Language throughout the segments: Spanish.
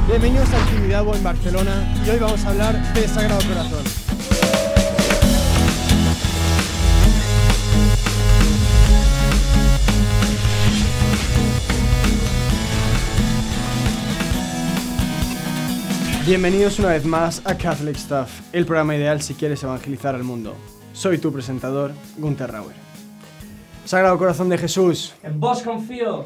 Bienvenidos al Tibidabo en Barcelona y hoy vamos a hablar de Sagrado Corazón. Bienvenidos una vez más a Catholic Stuff, el programa ideal si quieres evangelizar al mundo. Soy tu presentador, Gunther Rauer. Sagrado Corazón de Jesús. En vos confío.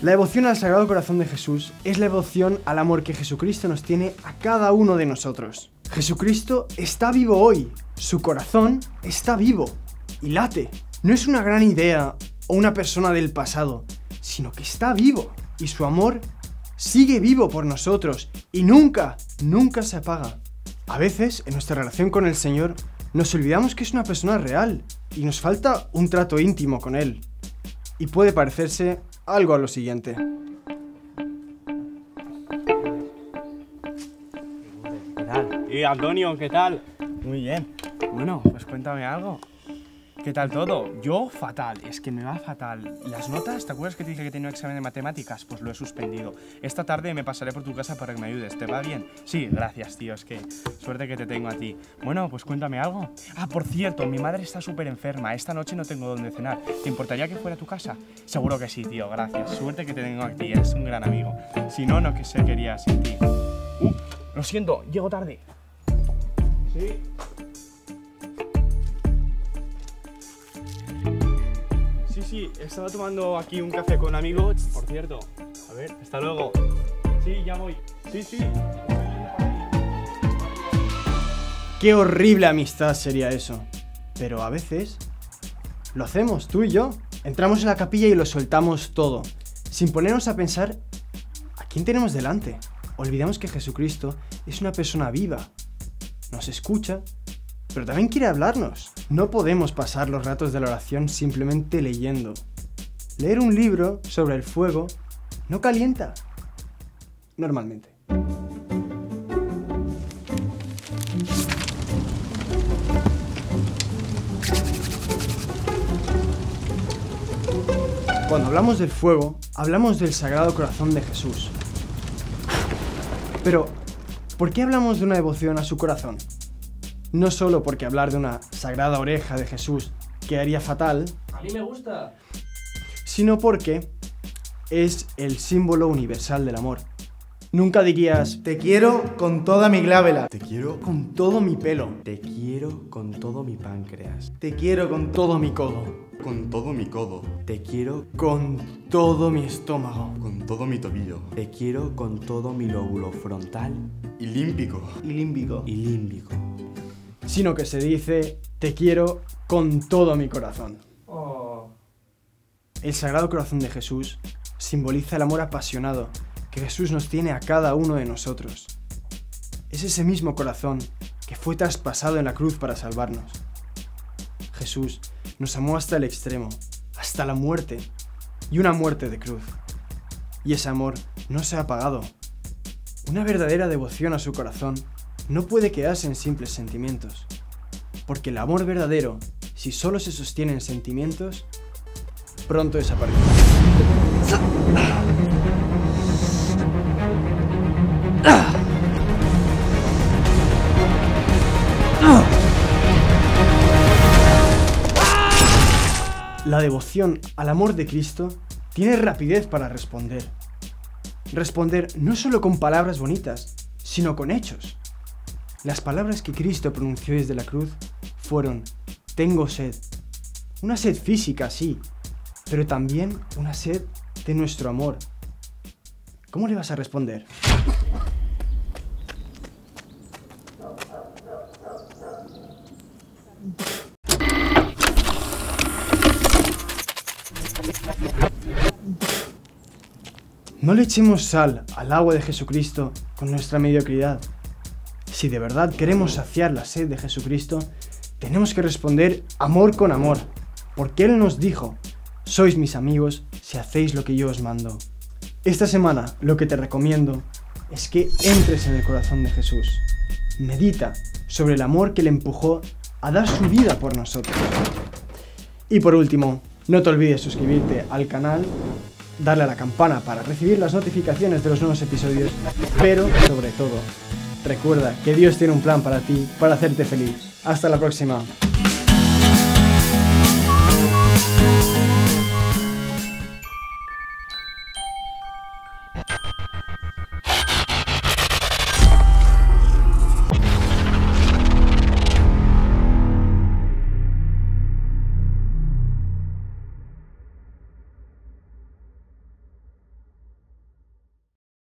La devoción al Sagrado Corazón de Jesús es la devoción al amor que Jesucristo nos tiene a cada uno de nosotros. Jesucristo está vivo hoy, su corazón está vivo y late. No es una gran idea o una persona del pasado, sino que está vivo y su amor sigue vivo por nosotros y nunca se apaga. A veces, en nuestra relación con el Señor, nos olvidamos que es una persona real y nos falta un trato íntimo con Él. Y puede parecerse algo a lo siguiente. ¿Qué tal? Antonio, ¿qué tal? Muy bien. Bueno, pues cuéntame algo. ¿Qué tal todo? Yo, fatal. Es que me va fatal. ¿Las notas? ¿Te acuerdas que te dije que tenía un examen de matemáticas? Pues lo he suspendido. Esta tarde me pasaré por tu casa para que me ayudes. ¿Te va bien? Sí, gracias, tío. Es que suerte que te tengo a ti. Bueno, pues cuéntame algo. Ah, por cierto, mi madre está súper enferma. Esta noche no tengo dónde cenar. ¿Te importaría que fuera a tu casa? Seguro que sí, tío. Gracias. Suerte que te tengo a ti. Eres un gran amigo. Si no, no que se quería sin ti. Lo siento. Llego tarde. Sí. Sí, estaba tomando aquí un café con amigos, por cierto. A ver, hasta luego. Sí, ya voy. Sí. Qué horrible amistad sería eso. Pero a veces lo hacemos, tú y yo. Entramos en la capilla y lo soltamos todo, sin ponernos a pensar a quién tenemos delante. Olvidamos que Jesucristo es una persona viva. Nos escucha, pero también quiere hablarnos. No podemos pasar los ratos de la oración simplemente leyendo. Leer un libro sobre el fuego no calienta. Normalmente. Cuando hablamos del fuego, hablamos del Sagrado Corazón de Jesús. Pero, ¿por qué hablamos de una devoción a su corazón? No solo porque hablar de una sagrada oreja de Jesús quedaría fatal, A mí me gusta. sino porque es el símbolo universal del amor. Nunca dirías, Te quiero con toda mi glávela. Te quiero, con todo mi pelo, te quiero con todo mi páncreas. Te quiero con todo mi codo, Con todo mi codo. Te quiero, con todo mi estómago, Con todo mi tobillo. te quiero con todo mi lóbulo frontal Y límpico. y límbico. y límbico. sino que se dice, te quiero con todo mi corazón. Oh. El Sagrado Corazón de Jesús simboliza el amor apasionado que Jesús nos tiene a cada uno de nosotros. Es ese mismo corazón que fue traspasado en la cruz para salvarnos. Jesús nos amó hasta el extremo, hasta la muerte, y una muerte de cruz. Y ese amor no se ha apagado. Una verdadera devoción a su corazón no puede quedarse en simples sentimientos, porque el amor verdadero, si solo se sostiene en sentimientos, pronto desaparecerá. La devoción al amor de Cristo tiene rapidez para responder. Responder no solo con palabras bonitas, sino con hechos. Las palabras que Cristo pronunció desde la cruz fueron, tengo sed. Una sed física, sí, pero también una sed de nuestro amor. ¿Cómo le vas a responder? No le echemos sal al agua de Jesucristo con nuestra mediocridad. Si de verdad queremos saciar la sed de Jesucristo, tenemos que responder amor con amor, porque Él nos dijo, sois mis amigos si hacéis lo que yo os mando. Esta semana lo que te recomiendo es que entres en el corazón de Jesús. Medita sobre el amor que le empujó a dar su vida por nosotros. Y por último, no te olvides suscribirte al canal darle a la campana para recibir las notificaciones de los nuevos episodios, pero sobre todo, recuerda que Dios tiene un plan para ti, para hacerte feliz. Hasta la próxima.